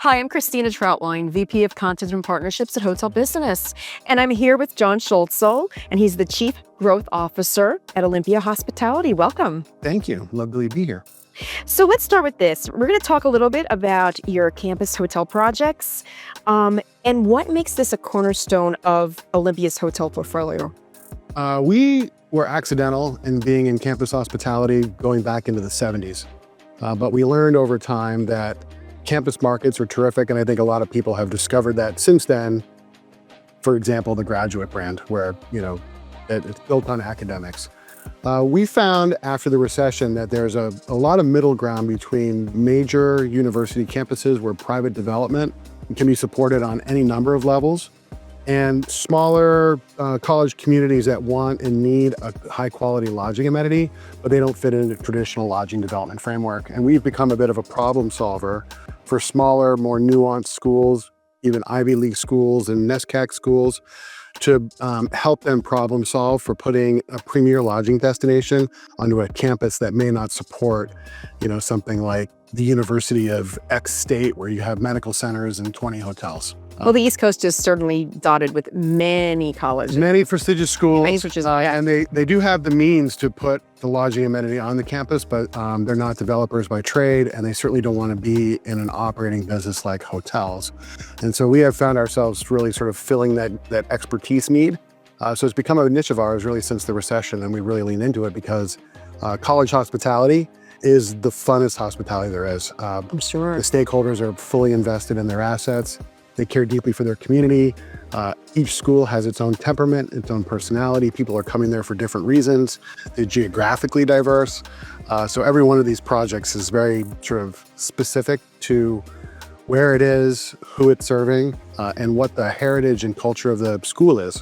Hi, I'm Christina Trauthwein, VP of Content and Partnerships at Hotel Business. And I'm here with John Schultzel, and he's the Chief Growth Officer at Olympia Hospitality. Welcome. Thank you. Lovely to be here. So let's start with this. We're going to talk a little bit about your campus hotel projects and what makes this a cornerstone of Olympia's hotel portfolio. We were accidental in being in campus hospitality going back into the 70s. But we learned over time that campus markets are terrific, and I think a lot of people have discovered that since then. For example, the Graduate brand, where it's built on academics. We found after the recession that there's a lot of middle ground between major university campuses where private development can be supported on any number of levels, and smaller college communities that want and need a high-quality lodging amenity, but they don't fit into traditional lodging development framework. And we've become a bit of a problem solver for smaller, more nuanced schools, even Ivy League schools and NESCAC schools, to help them problem solve for putting a premier lodging destination onto a campus that may not support, something like the University of X state where you have medical centers and 20 hotels. Well, the East Coast is certainly dotted with many colleges. Many prestigious schools. Yeah. And they do have the means to put the lodging amenity on the campus, but they're not developers by trade, and they certainly don't want to be in an operating business like hotels. And so we have found ourselves really sort of filling that expertise need. So it's become a niche of ours really since the recession, and we really lean into it because college hospitality is the funnest hospitality there is. I'm sure. The stakeholders are fully invested in their assets. They care deeply for their community. Each school has its own temperament, its own personality. People are coming there for different reasons. They're geographically diverse. So every one of these projects is very sort of specific to where it is, who it's serving, and what the heritage and culture of the school is.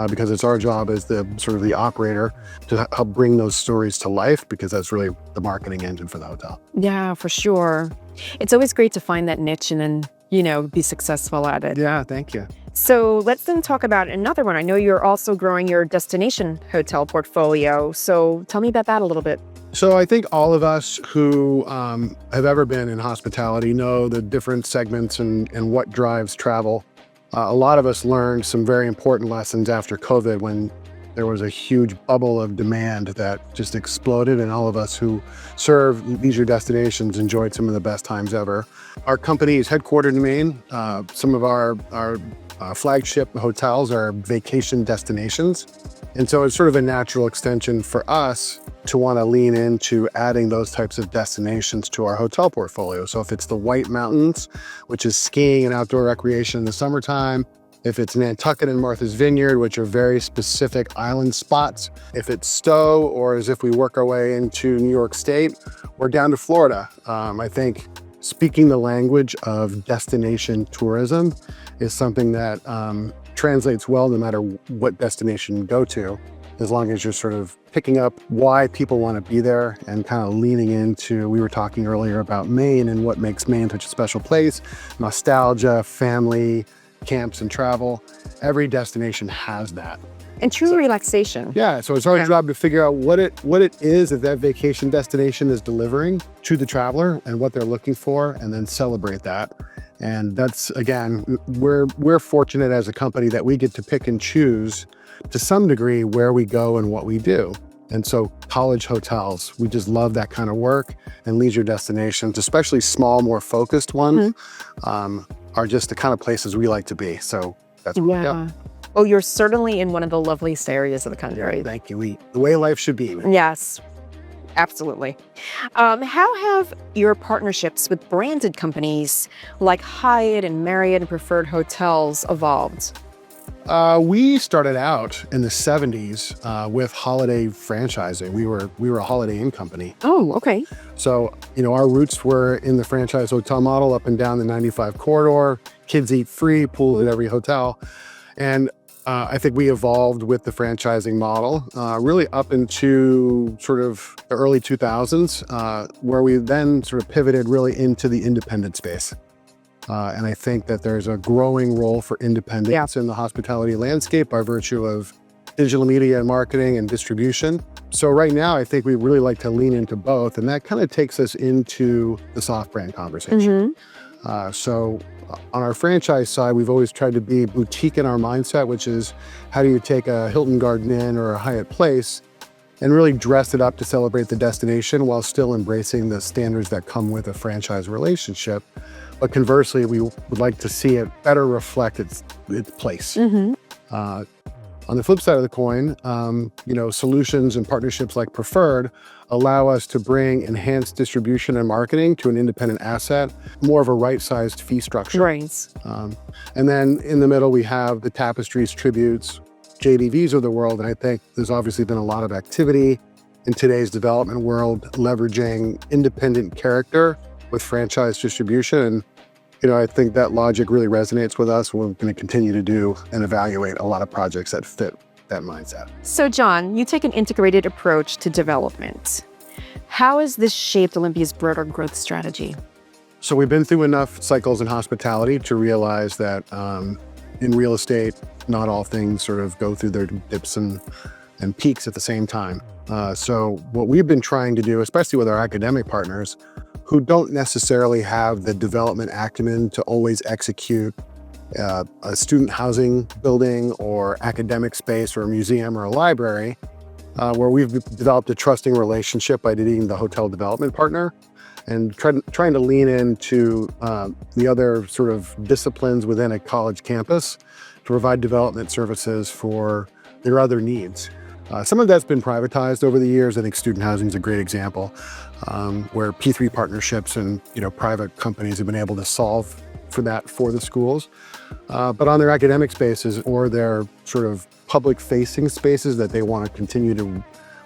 Because it's our job as the sort of the operator to help bring those stories to life, because that's really the marketing engine for the hotel. Yeah, for sure. It's always great to find that niche and then be successful at it. Yeah, thank you. So let's then talk about another one. I know you're also growing your destination hotel portfolio. So tell me about that a little bit. So I think all of us who have ever been in hospitality know the different segments and what drives travel. A lot of us learned some very important lessons after COVID when there was a huge bubble of demand that just exploded, and all of us who serve leisure destinations enjoyed some of the best times ever. Our company is headquartered in Maine. Some of our flagship hotels are vacation destinations. And so it's sort of a natural extension for us to want to lean into adding those types of destinations to our hotel portfolio. So if it's the White Mountains, which is skiing and outdoor recreation in the summertime, if it's Nantucket and Martha's Vineyard, which are very specific island spots, if it's Stowe, or as if we work our way into New York State, or down to Florida. I think speaking the language of destination tourism is something that translates well no matter what destination you go to, as long as you're sort of picking up why people want to be there and kind of leaning into, we were talking earlier about Maine and what makes Maine such a special place, nostalgia, family, camps, and travel. Every destination has that. And true relaxation. Yeah, so it's our job to figure out what it is that vacation destination is delivering to the traveler and what they're looking for, and then celebrate that. And that's, again, we're fortunate as a company that we get to pick and choose to some degree where we go and what we do. And so college hotels, we just love that kind of work, and leisure destinations, especially small, more focused ones, are just the kind of places we like to be. So that's Well, you're certainly in one of the loveliest areas of the country. Thank you. The way life should be. Yes, absolutely. How have your partnerships with branded companies like Hyatt and Marriott and Preferred Hotels evolved? We started out in the 70s with holiday franchising. We were a Holiday Inn company. Oh, okay. So, our roots were in the franchise hotel model up and down the 95 corridor. Kids eat free, pool at every hotel. And I think we evolved with the franchising model really up into sort of the early 2000s, where we then sort of pivoted really into the independent space. And I think that there's a growing role for independents in the hospitality landscape by virtue of digital media and marketing and distribution. So right now, I think we really like to lean into both, and that kind of takes us into the soft brand conversation. So on our franchise side, we've always tried to be boutique in our mindset, which is how do you take a Hilton Garden Inn or a Hyatt Place and really dress it up to celebrate the destination while still embracing the standards that come with a franchise relationship. But conversely, we would like to see it better reflect its place. On the flip side of the coin, solutions and partnerships like Preferred allow us to bring enhanced distribution and marketing to an independent asset, more of a right-sized fee structure. Right. And then in the middle, we have the Tapestries, Tributes, JDVs of the world. And I think there's obviously been a lot of activity in today's development world, leveraging independent character with franchise distribution. And I think that logic really resonates with us. We're going to continue to do and evaluate a lot of projects that fit that mindset. So, John, you take an integrated approach to development. How has this shaped Olympia's broader growth strategy? So we've been through enough cycles in hospitality to realize that in real estate, not all things sort of go through their dips and peaks at the same time. So what we've been trying to do, especially with our academic partners, who don't necessarily have the development acumen to always execute a student housing building or academic space or a museum or a library, where we've developed a trusting relationship by being the hotel development partner and trying to lean into the other sort of disciplines within a college campus to provide development services for their other needs. Some of that's been privatized over the years. I think student housing is a great example, where P3 partnerships and private companies have been able to solve for that for the schools. But on their academic spaces or their sort of public-facing spaces that they want to continue to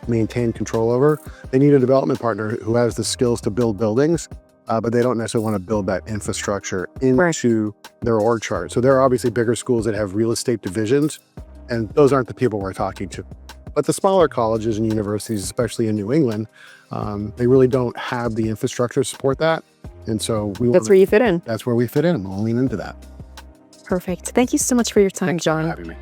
maintain control over, they need a development partner who has the skills to build buildings, but they don't necessarily want to build that infrastructure into their org chart. So there are obviously bigger schools that have real estate divisions, and those aren't the people we're talking to. But the smaller colleges and universities, especially in New England, they really don't have the infrastructure to support that. And so that's where you fit in. That's where we fit in. We'll lean into that. Perfect. Thank you so much for your time, Thanks John. for having me.